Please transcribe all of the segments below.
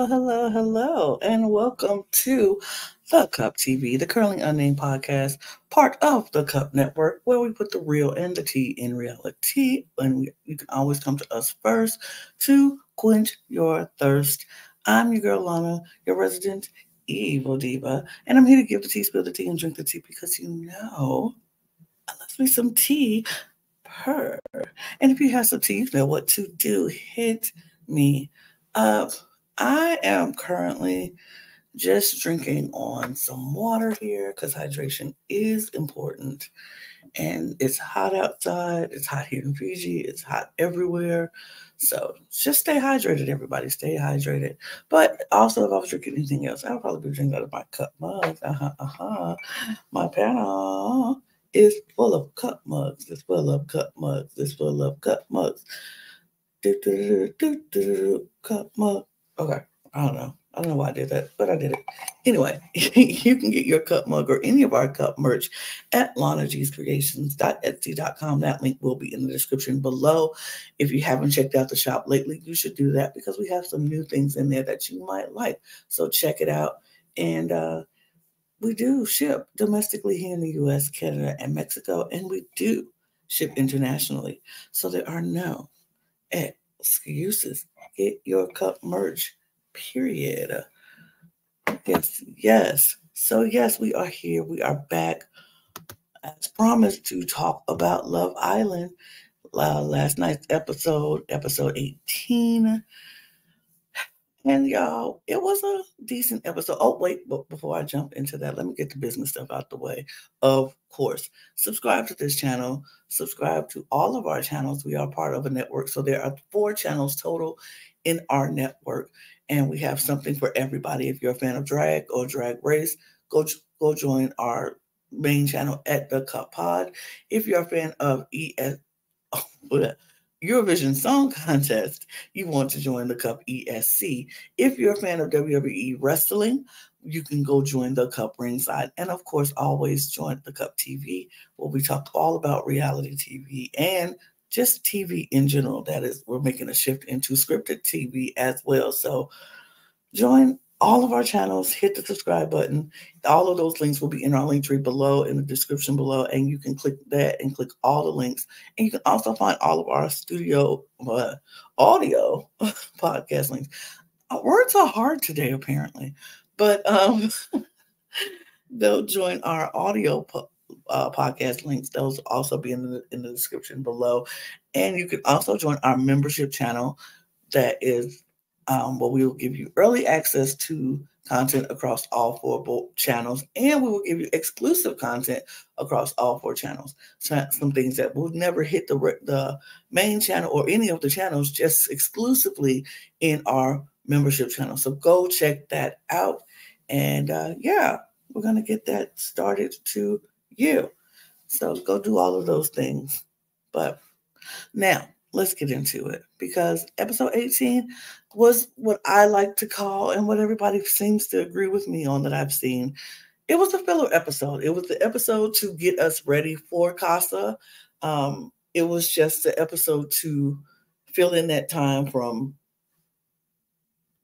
hello, and welcome to The Cup TV, the Currently Unnamed Podcast, part of the Cup Network, where we put the real and the tea in reality. And you can always come to us first to quench your thirst. I'm your girl, Lana, your resident evil diva, and I'm here to give the tea, spill the tea, and drink the tea because I love me some tea per. And if you have some tea, you know what to do. Hit me up. I am currently just drinking on some water here because hydration is important. And it's hot outside. It's hot here in Fiji. It's hot everywhere. So just stay hydrated, everybody. Stay hydrated. But also, if I was drinking anything else, I would probably be drinking out of my cup mug. My panel is full of cup mugs. It's full of cup mugs. It's full of cup mugs. Cup mug. Okay, I don't know why I did that, but I did it. Anyway, you can get your cup mug or any of our cup merch at lanagcreations.etsy.com. That link will be in the description below. If you haven't checked out the shop lately, you should do that because we have some new things in there that you might like. So check it out. And we do ship domestically here in the U.S., Canada, and Mexico, and we do ship internationally. So there are no excuses. Get your cup merch, period. Yes. So, yes, we are here. We are back, as promised, to talk about Love Island. Last night's episode 18. And y'all, it was a decent episode. Oh, wait, but before I jump into that, let me get the business stuff out the way. Of course, subscribe to this channel. Subscribe to all of our channels. We are part of a network. So there are 4 channels total in our network. And we have something for everybody. If you're a fan of drag or drag race, go join our main channel at The Cup Pod. If you're a fan of Eurovision Song Contest, you want to join the Cup ESC. If you're a fan of WWE Wrestling, you can go join the Cup Ringside. And of course, always join the Cup TV, where we talk all about reality TV and just TV in general. That is, we're making a shift into scripted TV as well. So join all of our channels, hit the subscribe button. All of those links will be in our link tree below, in the description below, and you can click that and click all the links. And you can also find all of our studio audio podcast links. Words are hard today, apparently, but they'll join our audio podcast links. Those will also be in the description below. And you can also join our membership channel that is where we will give you early access to content across all 4 channels, and we will give you exclusive content across all 4 channels. So some things that will never hit the main channel or any of the channels, just exclusively in our membership channel. So go check that out. And we're going to get that started to you. So go do all of those things. But now, let's get into it, because episode 18 was what I like to call, and what everybody seems to agree with me on that I've seen, it was a filler episode. It was the episode to get us ready for Casa. It was just the episode to fill in that time from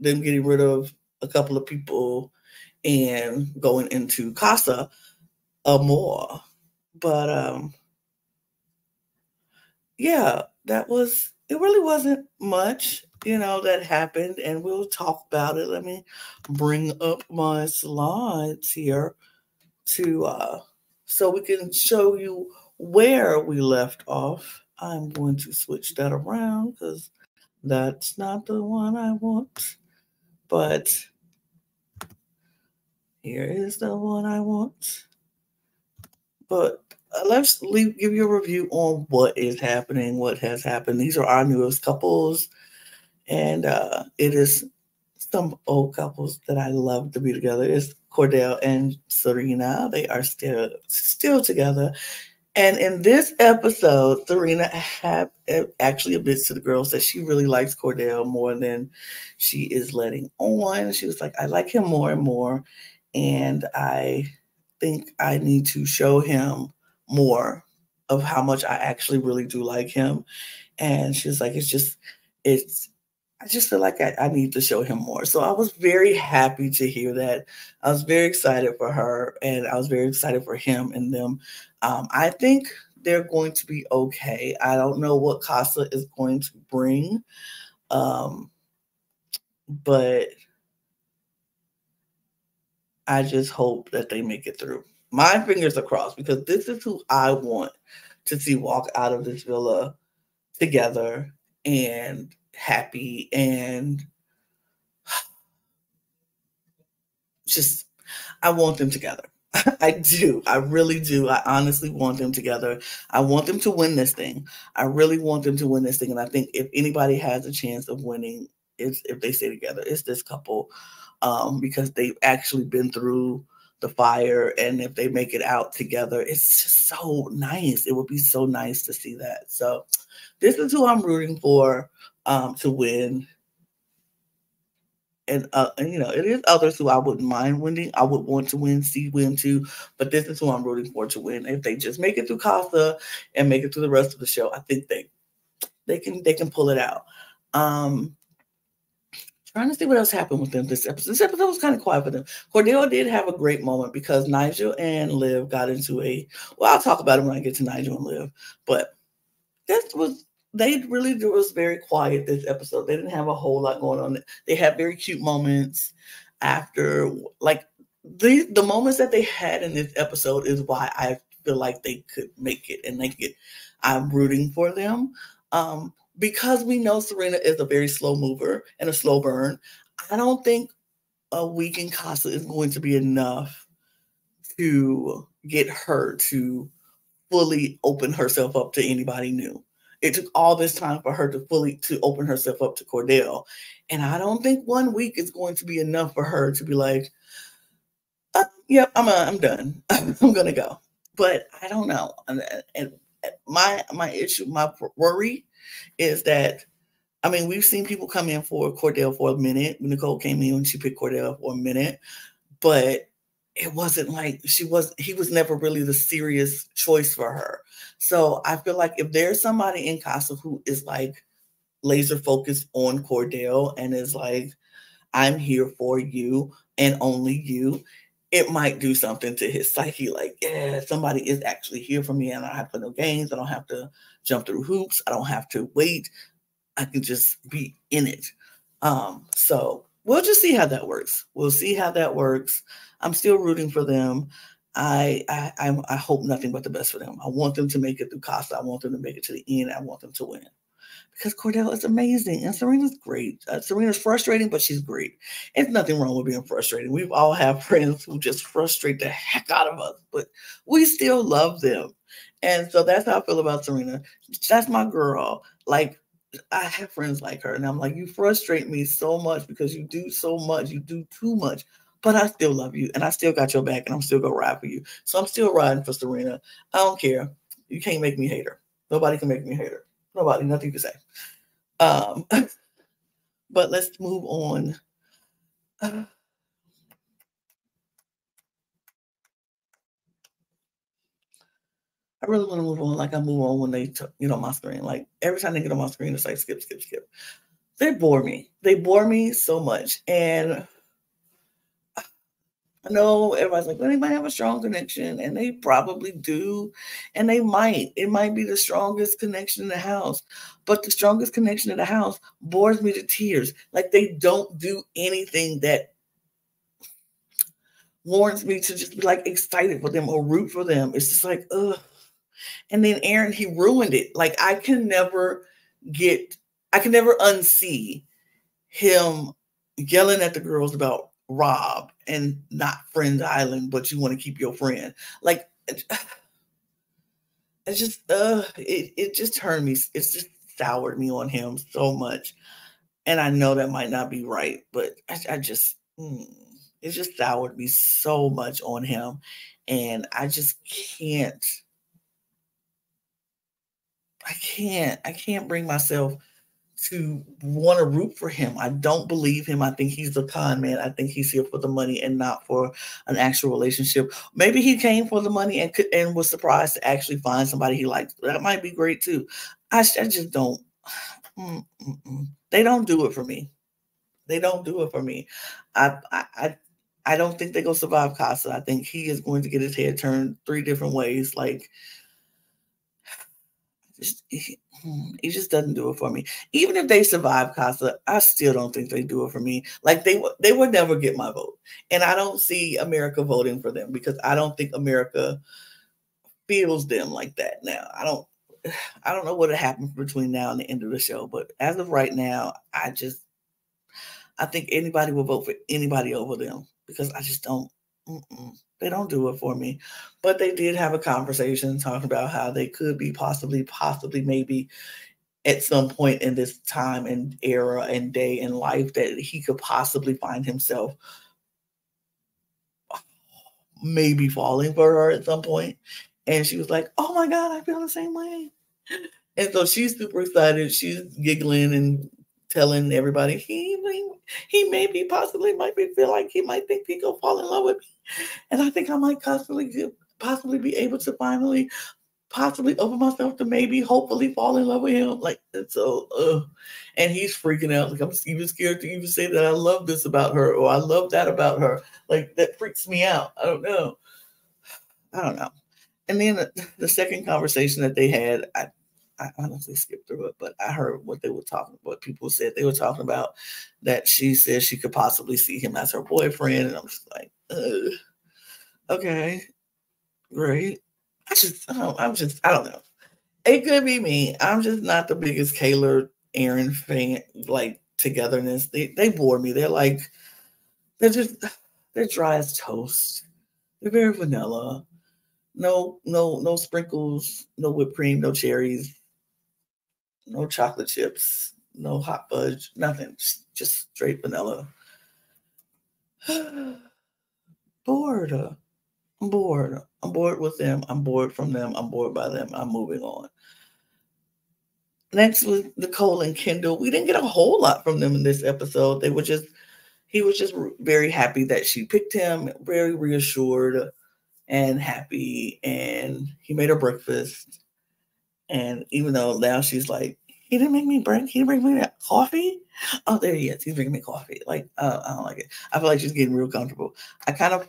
them getting rid of a couple of people and going into Casa more. But it really wasn't much, that happened, and we'll talk about it. Let me bring up my slides here so we can show you where we left off. I'm going to switch that around because that's not the one I want, but here is the one I want. But let's give you a review on what is happening, what has happened. These are our newest couples, and it is some old couples that I love to be together. It's Cordell and Serena. They are still together. And in this episode, Serena actually admits to the girls that she really likes Cordell more than she is letting on. She was like, I like him more and more, and I think I need to show him more of how much I actually really do like him. And she was like, I just feel like I need to show him more. So I was very happy to hear that. I was very excited for her, and I was very excited for him and them. I think they're going to be okay. I don't know what Casa is going to bring, but I just hope that they make it through. My fingers are crossed because this is who I want to see walk out of this villa together and happy and just, I want them together. I do. I really do. I honestly want them together. I want them to win this thing. I really want them to win this thing. And I think if anybody has a chance of winning, it's if they stay together. It's this couple, because they've actually been through the fire. And if they make it out together, it's just so nice. It would be so nice to see that. So this is who I'm rooting for to win. And it is others who I wouldn't mind winning. I would want to win too, but this is who I'm rooting for to win. If they just make it through Casa and make it through the rest of the show, I think they can pull it out. Trying to see what else happened with them this episode. This episode was kind of quiet for them. Cordell did have a great moment because Nigel and Liv got into I'll talk about it when I get to Nigel and Liv, but they really was very quiet this episode. They didn't have a whole lot going on. They had very cute moments after, like the moments that they had in this episode is why I feel like they could make it and I'm rooting for them. Because we know Serena is a very slow mover and a slow burn. I don't think a week in Casa is going to be enough to get her to fully open herself up to anybody new. It took all this time for her to open herself up to Cordell. And I don't think 1 week is going to be enough for her to be like, yep, I'm done. I'm going to go. But I don't know. And my issue, my worry is that, I mean, we've seen people come in for Cordell for a minute. Nicole came in and she picked Cordell for a minute, but it wasn't like he was never really the serious choice for her. So I feel like if there's somebody in Casa who is like laser focused on Cordell and is like, I'm here for you and only you, it might do something to his psyche. Like, yeah, somebody is actually here for me and I don't have to play no games. I don't have to jump through hoops. I don't have to wait. I can just be in it. So we'll just see how that works. We'll see how that works. I'm still rooting for them. I hope nothing but the best for them. I want them to make it through Casa. I want them to make it to the end. I want them to win because Cordell is amazing and Serena's great. Serena's frustrating, but she's great. There's nothing wrong with being frustrating. We've all have friends who just frustrate the heck out of us, but we still love them. And so that's how I feel about Serena. That's my girl. Like, I have friends like her, and I'm like, you frustrate me so much because you do so much. You do too much. But I still love you, and I still got your back, and I'm still going to ride for you. So I'm still riding for Serena. I don't care. You can't make me hate her. Nobody can make me hate her. Nobody, nothing to say. But let's move on. I really want to move on like I move on when they get on my screen. Like every time they get on my screen, it's like skip, skip, skip. They bore me. They bore me so much. And I know everybody's like, well, they might have a strong connection, and they probably do. And they might. It might be the strongest connection in the house. But the strongest connection in the house bores me to tears. Like they don't do anything that warrants me to just be like excited for them or root for them. It's just like, ugh. And then Aaron, he ruined it. Like I can never unsee him yelling at the girls about Rob and not Friend Island, but you want to keep your friend. Like it's just it just turned me, it's just soured me on him so much. And I know that might not be right, but I just it just soured me so much on him. And I just can't bring myself to want to root for him. I don't believe him. I think he's a con man. I think he's here for the money and not for an actual relationship. Maybe he came for the money and was surprised to actually find somebody he likes. That might be great too. I just don't. They don't do it for me. They don't do it for me. I don't think they go survive Casa. I think he is going to get his head turned 3 different ways. Like, he just doesn't do it for me. Even if they survive Casa, I still don't think they do it for me. Like, they would never get my vote. And I don't see America voting for them because I don't think America feels them like that now. I don't know what happened between now and the end of the show, but as of right now, I think anybody will vote for anybody over them because I just don't. They don't do it for me. But they did have a conversation talking about how they could be possibly, maybe at some point in this time and era and day in life that he could possibly find himself maybe falling for her at some point. And she was like, oh my God, I feel the same way. And so she's super excited. She's giggling and telling everybody he might feel like he might think he could fall in love with me. And I think I might possibly be able to finally possibly open myself to maybe hopefully fall in love with him. Like, and so and he's freaking out. Like, I'm even scared to even say that I love this about her or I love that about her. Like, that freaks me out. I don't know. And then the second conversation that they had, I honestly skipped through it, but I heard what people said. They were talking about that she said she could possibly see him as her boyfriend. And I'm just like, okay, great. I don't know. It could be me. I'm just not the biggest Kayla Aaron fan, like togetherness. They bore me. They're dry as toast. They're very vanilla. No sprinkles, no whipped cream, no cherries, no chocolate chips, no hot fudge, nothing. Just straight vanilla. Bored. I'm bored. I'm bored with them. I'm bored from them. I'm bored by them. I'm moving on. Next was Nicole and Kendall. We didn't get a whole lot from them in this episode. He was just very happy that she picked him, very reassured and happy. And he made her breakfast. And even though now she's like, he didn't bring me coffee. Oh, there he is. He's bringing me coffee. Like, I don't like it. I feel like she's getting real comfortable. I kind of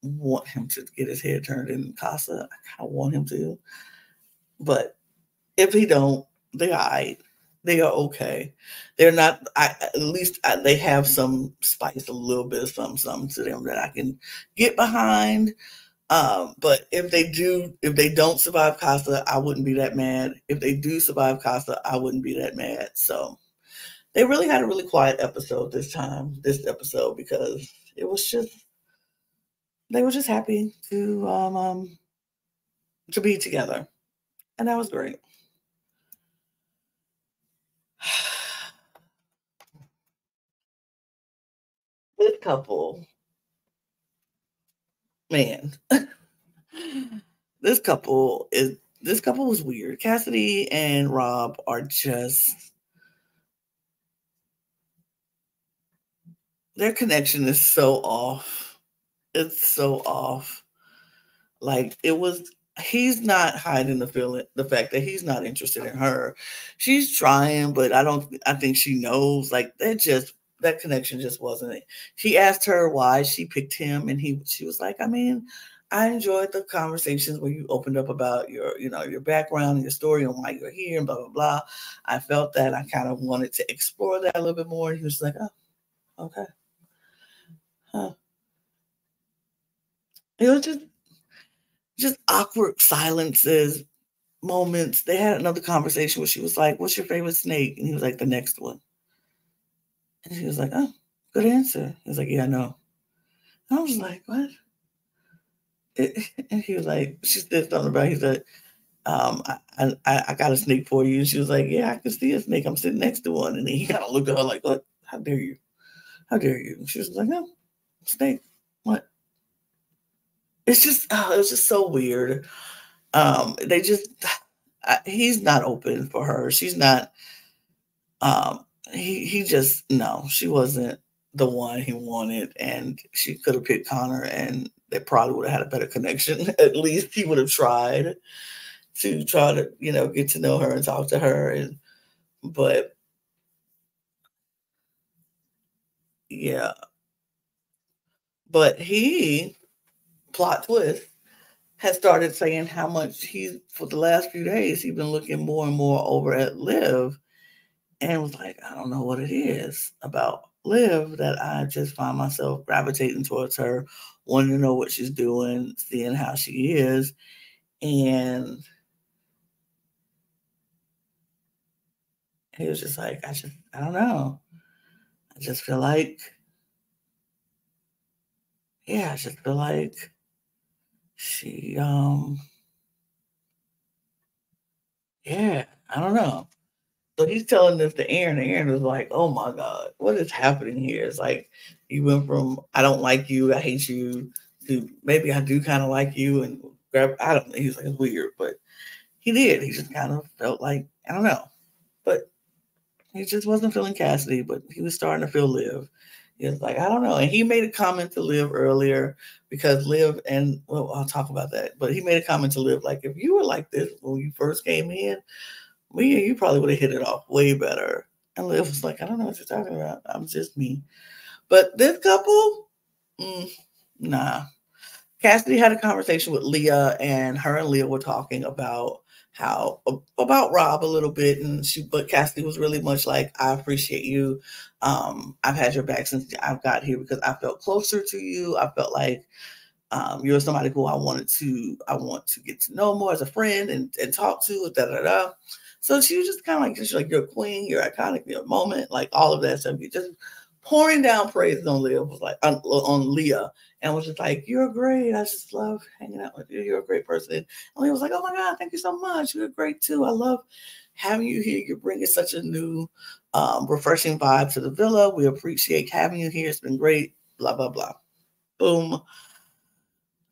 want him to get his head turned in Casa. I kind of want him to. But if he don't, they're all right. They are okay. They're not, at least they have some spice, a little bit of something to them that I can get behind. But if they don't survive Casa, I wouldn't be that mad. If they do survive Casa, I wouldn't be that mad. So they really had a really quiet episode this episode, because they were just happy to be together. And that was great. This couple, man. This couple was weird. Cassidy and Rob are just, their connection is so off. It's so off. Like, he's not hiding the fact that he's not interested in her. She's trying, but I think she knows. Like, that connection just wasn't it. She asked her why she picked him, and she was like, I mean, I enjoyed the conversations where you opened up about your background and your story and why you're here and blah, blah, blah. I felt that I kind of wanted to explore that a little bit more. And he was like, oh, okay. Huh. It was just awkward silences, moments. They had another conversation where she was like, what's your favorite snake? And he was like, the next one. And she was like, oh, good answer. He was like, yeah, I know. And I was like, what? And he was like, she said something about, he said, I got a snake for you. And she was like, yeah, I can see a snake. I'm sitting next to one. And then he kind of looked at her like, what? How dare you? How dare you? And she was like, no, snake. What? It was just so weird. He's not open for her. She's not, she wasn't the one he wanted, and she could have picked Connor and they probably would have had a better connection. At least he would have tried to get to know her and talk to her. But Yeah. But he, plot twist, has started saying how much for the last few days, he's been looking more and more over at Liv, and was like, I don't know what it is about Liv that I just find myself gravitating towards her, wanting to know what she's doing, seeing how she is. And he was just like, I don't know. I just feel like, I just feel like she, yeah, I don't know. So he's telling this to Aaron, and Aaron was like, oh my God, what is happening here? It's like, you went from, I don't like you, I hate you, to maybe I do kind of like you, and I don't know. He was like, it's weird, but he did. He just kind of felt like, I don't know. But he just wasn't feeling Cassidy, but he was starting to feel Liv. He was like, I don't know. And he made a comment to Liv earlier because Liv, and well, I'll talk about that, but he made a comment to Liv, like, if you were like this when you first came in, me and you probably would have hit it off way better. And Liv was like, I don't know what you're talking about. I'm just me. But this couple, nah. Cassidy had a conversation with Leah, and her and Leah were talking about about Rob a little bit, and but Cassidy was really much like, I appreciate you. I've had your back since I've got here because I felt closer to you. I felt like you're somebody who I want to get to know more as a friend and talk to, da da da. So she was just kind of like, you're a queen, you're iconic, you're a moment, like all of that stuff. You just pouring down praises on Leah, was like on Leah, and was just like, you're great. I just love hanging out with you. You're a great person. And Leah was like, oh my God, thank you so much. You're great too. I love having you here. You're bringing such a new, refreshing vibe to the villa. We appreciate having you here. It's been great. Blah blah blah. Boom.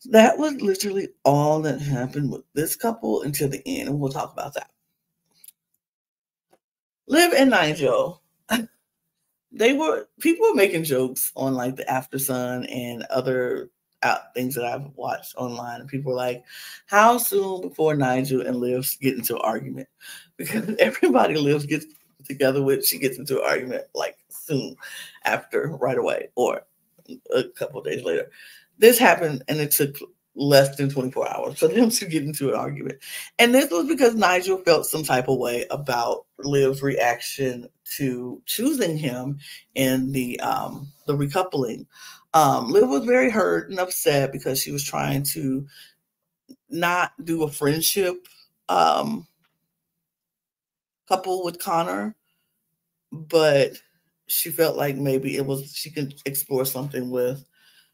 That was literally all that happened with this couple until the end, and we'll talk about that. Liv and Nigel, people were making jokes on like the After Sun and other things that I've watched online, and people were like, how soon before Nigel and Liv get into an argument? Because everybody Liv gets together with, she gets into an argument like soon after, right away, or a couple of days later. This happened, and it took less than 24 hours for them to get into an argument. And this was because Nigel felt some type of way about Liv's reaction to choosing him in the recoupling. Liv was very hurt and upset because she was trying to not do a friendship couple with Connor, but she felt like maybe she could explore something with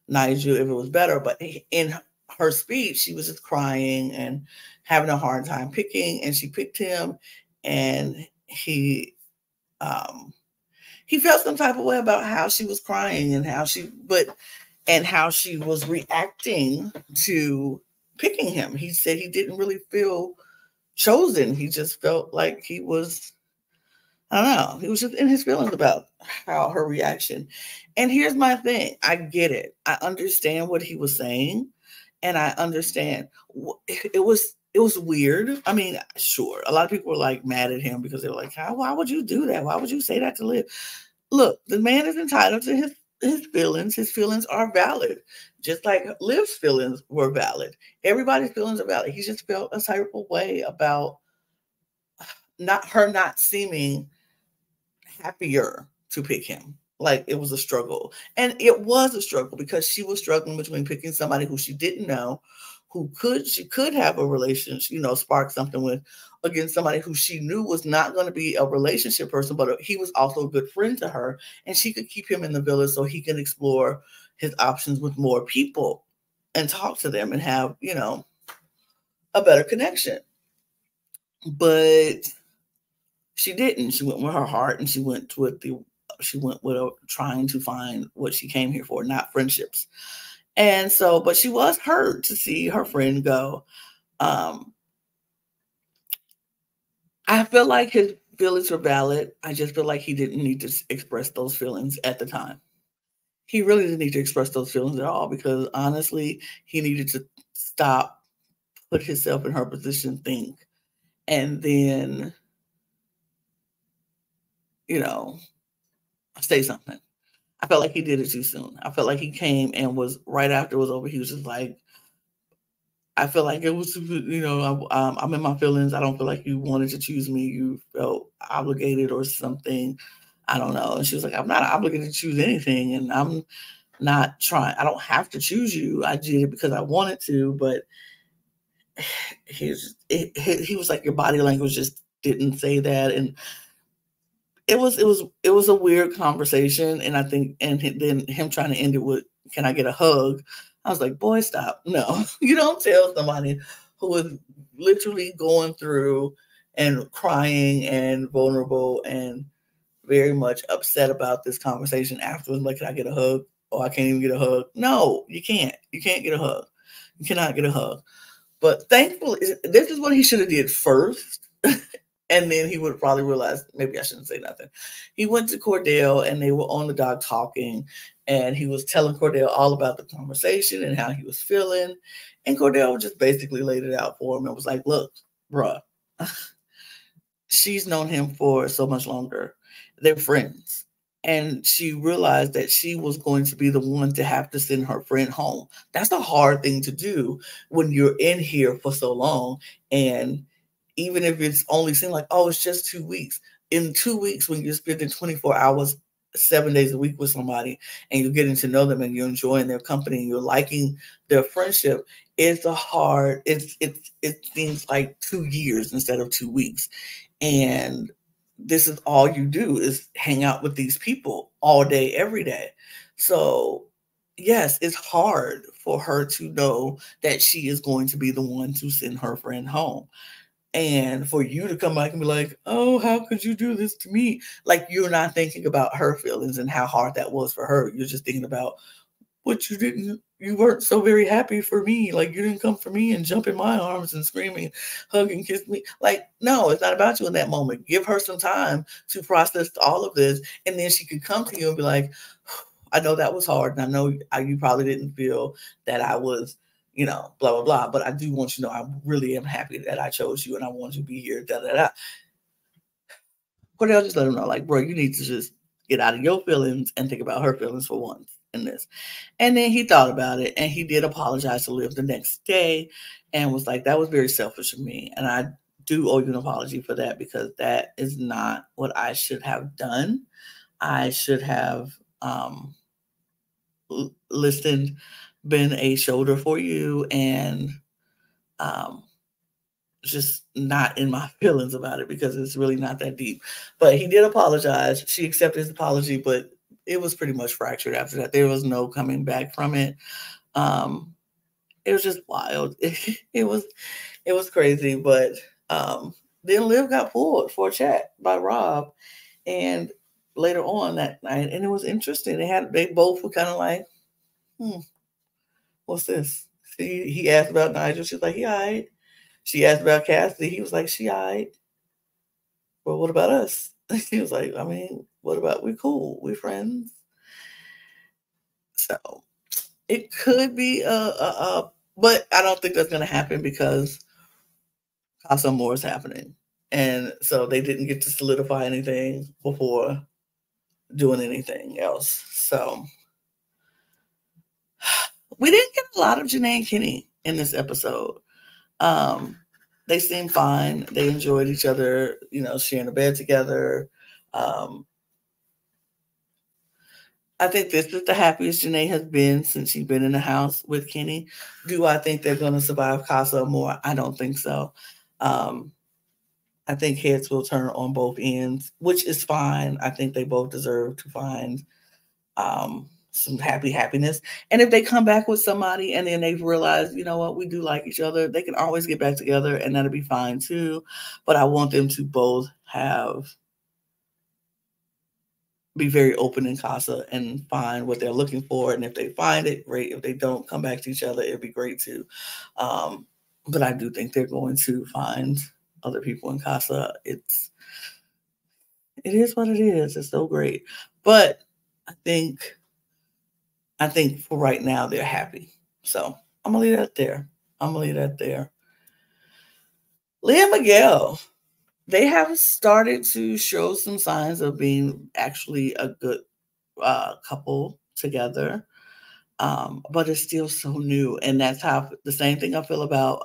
Nigel if it was better. But in her speech, she was just crying and having a hard time picking, and she picked him, and he felt some type of way about how she was crying and how she was reacting to picking him. He said he didn't really feel chosen. He just felt like he was, I don't know, he was just in his feelings about how her reaction. And here's my thing. I get it. I understand what he was saying, and I understand it was weird. I mean, sure, a lot of people were like mad at him because they were like, why would you do that? Why would you say that to Liv? Look, the man is entitled to his feelings. His feelings are valid, just like Liv's feelings were valid. Everybody's feelings are valid. He just felt a type of way about not seeming happier to pick him. Like it was a struggle. And it was a struggle because she was struggling between picking somebody who she didn't know, she could have a relationship, spark something with, against somebody who she knew was not going to be a relationship person, but he was also a good friend to her, and she could keep him in the village so he can explore his options with more people and talk to them and have, a better connection. But she didn't. She went with her heart, and she went with trying to find what she came here for, not friendships. And so, but she was hurt to see her friend go. I feel like his feelings were valid. I just feel like he didn't need to express those feelings at the time. He really didn't need to express those feelings at all, because honestly, he needed to stop, put himself in her position, think, and then, say something. I felt like he did it too soon. I felt like he came and was right after it was over. He was just like, I feel like it was, I'm in my feelings. I don't feel like you wanted to choose me. You felt obligated or something. I don't know. And she was like, I'm not obligated to choose anything. And I'm not trying. I don't have to choose you. I did it because I wanted to. But he was like, your body language just didn't say that. And it was a weird conversation. And I think, and then him trying to end it with, can I get a hug? I was like, boy, stop. No, you don't tell somebody who is literally going through and crying and vulnerable and very much upset about this conversation afterwards. Like, can I get a hug? Oh, I can't even get a hug. No, you can't. You can't get a hug. You cannot get a hug. But thankfully, this is what he should have did first. And then he would probably realize, maybe I shouldn't say nothing. He went to Cordell and they were on the dock talking. And he was telling Cordell all about the conversation and how he was feeling. And Cordell just basically laid it out for him and was like, look, bruh, she's known him for so much longer. They're friends. And she realized that she was going to be the one to have to send her friend home. That's a hard thing to do when you're in here for so long. And even if it's only seemed like, oh, it's just 2 weeks. In 2 weeks, when you're spending 24 hours, 7 days a week with somebody, and you're getting to know them and you're enjoying their company and you're liking their friendship, it seems like 2 years instead of 2 weeks. And this is all you do is hang out with these people all day, every day. So yes, it's hard for her to know that she is going to be the one to send her friend home. And for you to come back and be like, oh, how could you do this to me? Like, you're not thinking about her feelings and how hard that was for her. You're just thinking about what you weren't so very happy for me. Like, you didn't come for me and jump in my arms and scream and hug and kiss me. Like, no, it's not about you in that moment. Give her some time to process all of this. And then she could come to you and be like, I know that was hard. And I know you probably didn't feel that I was, blah, blah, blah. But I do want you to know I really am happy that I chose you and I want you to be here, da, da, da. But they'll just let them know, like, bro, you need to just get out of your feelings and think about her feelings for once in this. And then he thought about it and he did apologize to Liv the next day and was like, that was very selfish of me. And I do owe you an apology for that because that is not what I should have done. I should have listened, been a shoulder for you, and just not in my feelings about it because it's really not that deep. But he did apologize. She accepted his apology, but it was pretty much fractured after that. There was no coming back from it. It was just wild. It was crazy. But then Liv got pulled for a chat by Rob, and later on that night, and it was interesting. They both were kind of like, what's this? He asked about Nigel. She's like, he all right. She asked about Cassidy. He was like, she all right. Well, what about us? He was like, I mean, what about, we cool. We're friends. So it could be but I don't think that's going to happen because Casa More is happening. And so they didn't get to solidify anything before doing anything else. So we didn't get a lot of Janae and Kenny in this episode. They seemed fine. They enjoyed each other, sharing a bed together. I think this is the happiest Janae has been since she's been in the house with Kenny. Do I think they're going to survive Casa more? I don't think so. I think heads will turn on both ends, which is fine. I think they both deserve to find some happiness. And if they come back with somebody and then they've realized, you know what, we do like each other, they can always get back together and that'll be fine too. But I want them to both be very open in Casa and find what they're looking for. And if they find it, great. If they don't, come back to each other, it'd be great too. But I do think they're going to find other people in Casa. It is what it is. It's so great. But I think for right now, they're happy. So I'm going to leave that there. Leah and Miguel, they have started to show some signs of being actually a good couple together. But it's still so new. And that's how the same thing I feel about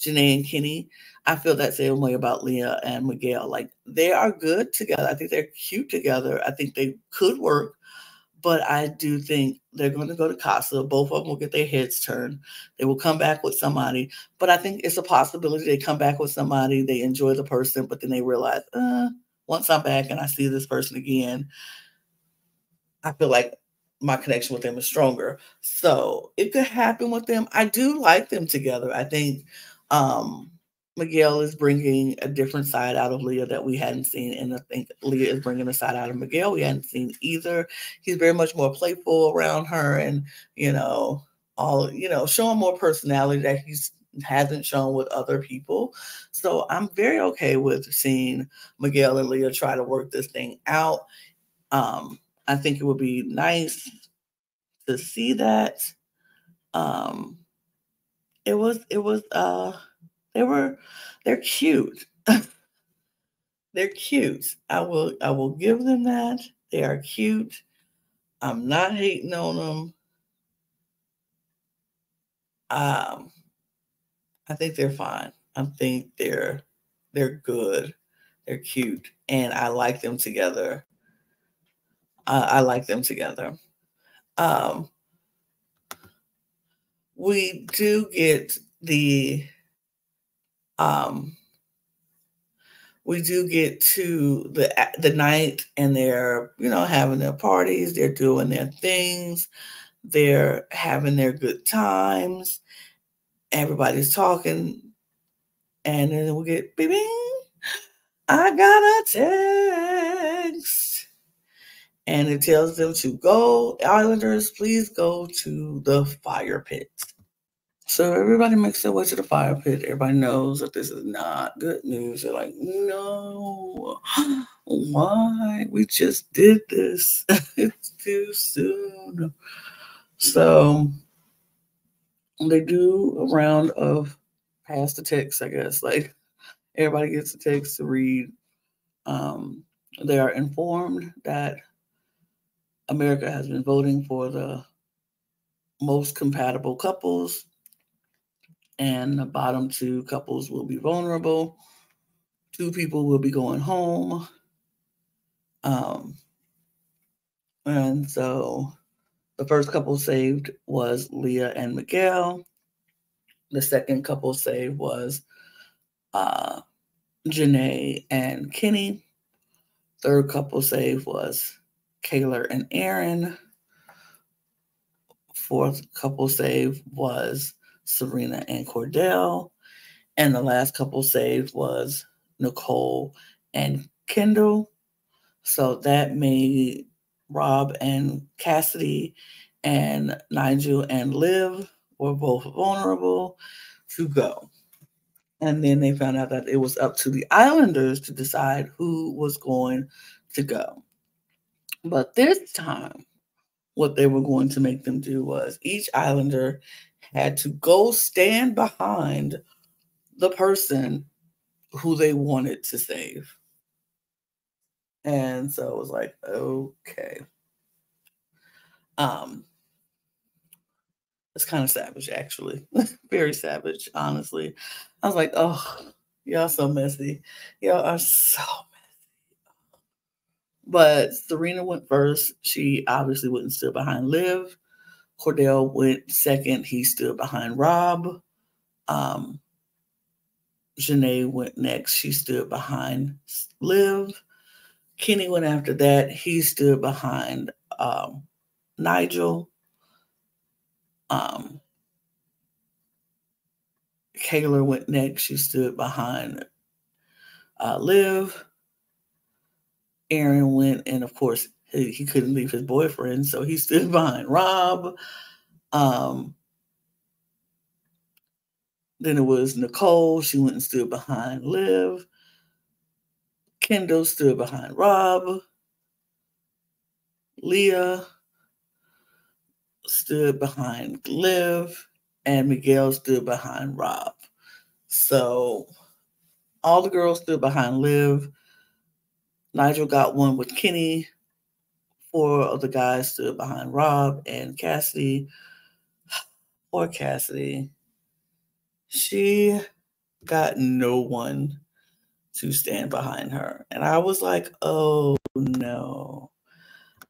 Janae and Kenny. I feel that same way about Leah and Miguel. Like, they are good together. I think they're cute together. I think they could work. But I do think they're going to go to Casa. Both of them will get their heads turned. They will come back with somebody. But I think it's a possibility they come back with somebody. They enjoy the person, but then they realize, once I'm back and I see this person again, I feel like my connection with them is stronger. So it could happen with them. I do like them together. I think um, Miguel is bringing a different side out of Leah that we hadn't seen. And I think Leah is bringing a side out of Miguel we hadn't seen either. He's very much more playful around her and, showing more personality that he hasn't shown with other people. So I'm very okay with seeing Miguel and Leah try to work this thing out. I think it would be nice to see that. It was they're cute. They're cute. I will give them that. They are cute. I'm not hating on them. I think they're fine. I think they're good. They're cute, and I like them together. I like them together. We do get the we do get to the night, and they're having their parties, they're doing their things, they're having their good times, everybody's talking, and then we get bing, bing, I got a text, and it tells them to go, Islanders, please go to the fire pit. So everybody makes their way to the fire pit. Everybody knows that this is not good news. They're like, no, why? We just did this. It's too soon. So they do a round of pass the text, I guess. Like, everybody gets a text to read. They are informed that America has been voting for the most compatible couples, and the bottom two couples will be vulnerable. 2 people will be going home. And so the first couple saved was Leah and Miguel. The second couple saved was Janae and Kenny. Third couple saved was Kayla and Aaron. Fourth couple saved was Serena and Cordell. And the last couple saved was Nicole and Kendall. So that made Rob and Cassidy and Nigel and Liv were both vulnerable to go. And then they found out that it was up to the Islanders to decide who was going to go. But this time, what they were going to make them do was each Islander had to go stand behind the person who they wanted to save. And so it was like, okay. It's kind of savage, actually. Very savage, honestly. I was like, oh, y'all so messy. Y'all are so messy. But Serena went first. She obviously wouldn't stood behind Liv. Cordell went second. He stood behind Rob. Janae went next. She stood behind Liv. Kenny went after that. He stood behind Nigel. Kayla went next. She stood behind Liv. Aaron went, and of course, he couldn't leave his boyfriend, so he stood behind Rob. Then it was Nicole. She went and stood behind Liv. Kendall stood behind Rob. Leah stood behind Liv. And Miguel stood behind Rob. So all the girls stood behind Liv. Nigel got one with Kenny 4 of the guys stood behind Rob, and Cassidy, poor Cassidy, she got no one to stand behind her. And I was like, oh no.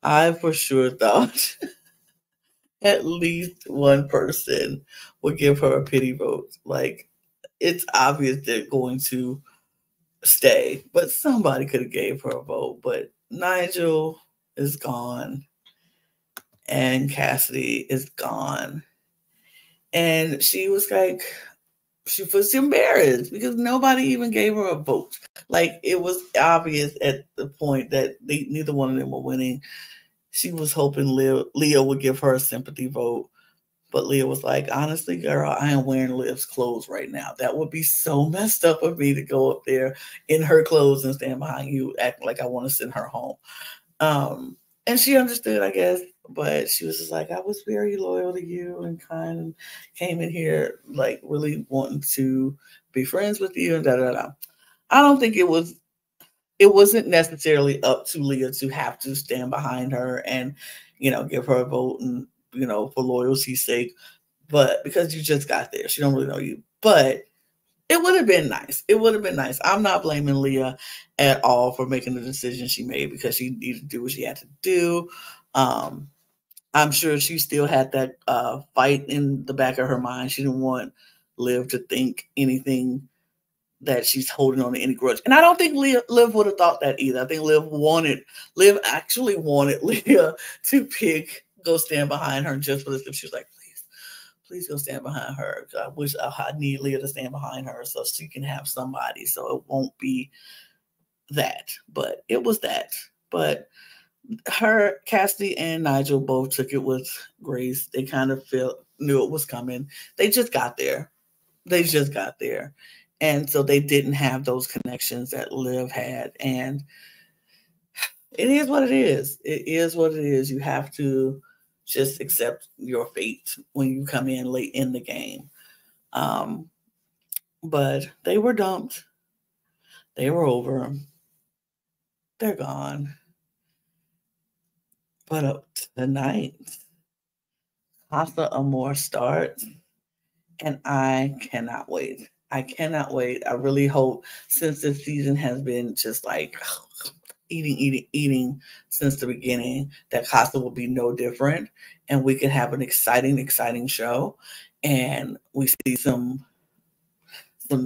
I for sure thought at least one person would give her a pity vote. Like, it's obvious they're going to stay, but somebody could have gave her a vote. But Nigel is gone and Cassidy is gone. And she was like, she was embarrassed because nobody even gave her a vote. Like, it was obvious at the point that neither one of them were winning. She was hoping Leah would give her a sympathy vote. But Leah was like, honestly, girl, I am wearing Liv's clothes right now. That would be so messed up of me to go up there in her clothes and stand behind you, acting like I want to send her home. And she understood, I guess, but she was just like, I was very loyal to you and kind, and came in here like really wanting to be friends with you and da-da-da. I don't think it wasn't necessarily up to Leah to have to stand behind her and, give her a vote and, for loyalty's sake, but because you just got there, she don't really know you. But it would have been nice. It would have been nice. I'm not blaming Leah at all for making the decision she made because she needed to do what she had to do. I'm sure she still had that fight in the back of her mind. She didn't want Liv to think anything that she's holding on to any grudge. And I don't think Liv would have thought that either. I think Liv actually wanted Leah to go stand behind her just for this. She was like, please go stand behind her. I wish I need Leah to stand behind her so she can have somebody. So it won't be that. But it was that. But Cassidy and Nigel both took it with grace. They kind of knew it was coming. They just got there. And so they didn't have those connections that Liv had. And it is what it is. It is what it is. You have to just accept your fate when you come in late in the game. But they were dumped. They were over. They're gone. But tonight, Casa Amor starts, and I cannot wait. I really hope, since this season has been just like eating since the beginning, that Casa will be no different, and we can have an exciting show, and we see some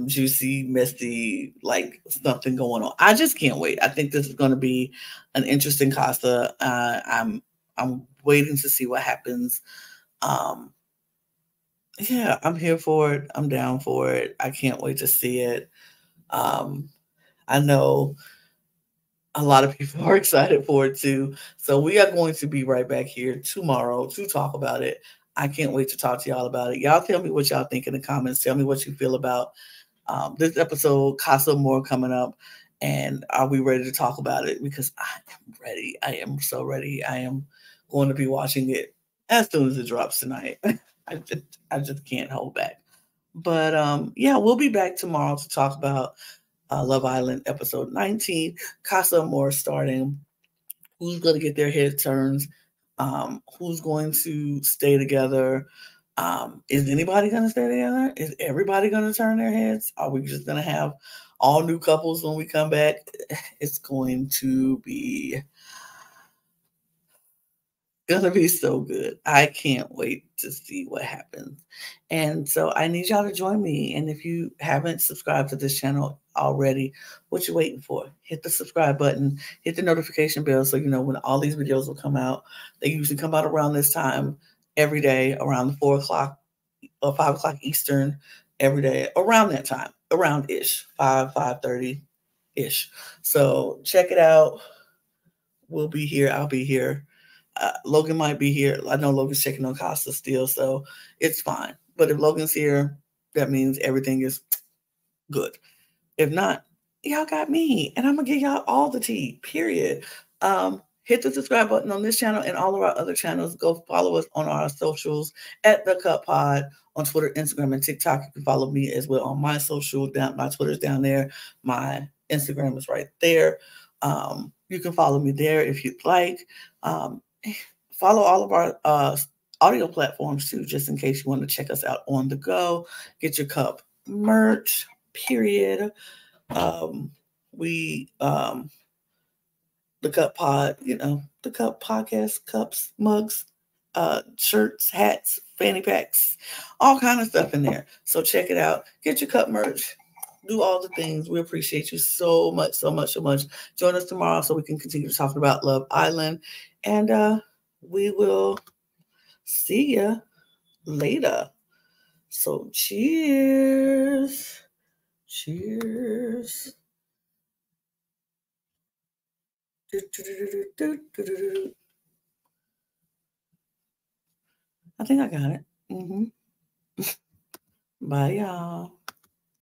juicy, messy, like something going on. I just can't wait. I think this is going to be an interesting Casa. I'm waiting to see what happens. Yeah, I'm here for it. I'm down for it. I can't wait to see it. I know a lot of people are excited for it too. So we are going to be right back here tomorrow to talk about it. I can't wait to talk to y'all about it. Y'all tell me what y'all think in the comments. Tell me what you feel about this episode. Casa more coming up. And are we ready to talk about it? Because I am ready. I am so ready. I am going to be watching it as soon as it drops tonight. I just can't hold back. But yeah, we'll be back tomorrow to talk about Love Island episode 19. Casa Amor starting. Who's going to get their head turns? Who's going to stay together? Is anybody going to stay together? Is everybody going to turn their heads? Are we just going to have all new couples when we come back? It's going to be so good. I can't wait to see what happens. And so I need y'all to join me. And if you haven't subscribed to this channel already, what you waiting for? Hit the subscribe button, hit the notification bell so you know when all these videos will come out. They usually come out around this time every day, around 4 o'clock or 5 o'clock Eastern every day, around that time, around ish, 5:30 ish. So check it out. We'll be here. I'll be here. Logan might be here. I know Logan's checking on Costa still, so it's fine. But if Logan's here, that means everything is good. If not, y'all got me, and I'm gonna give y'all all the tea. Period. Hit the subscribe button on this channel and all of our other channels. Go follow us on our socials at The Cut Pod on Twitter, Instagram, and TikTok. You can follow me as well on my social. My Twitter's down there. My Instagram is right there. You can follow me there if you'd like. Follow all of our audio platforms too, just in case you want to check us out on the go. Get your cup merch, period. We the Cup Pod, the Cup Podcast, cups, mugs, shirts, hats, fanny packs, all kind of stuff in there. So check it out. Get your cup merch. Do all the things. We appreciate you so much, so much, so much. Join us tomorrow so we can continue talking about Love Island. And we will see you later. So cheers. Cheers. I think I got it. Bye, y'all.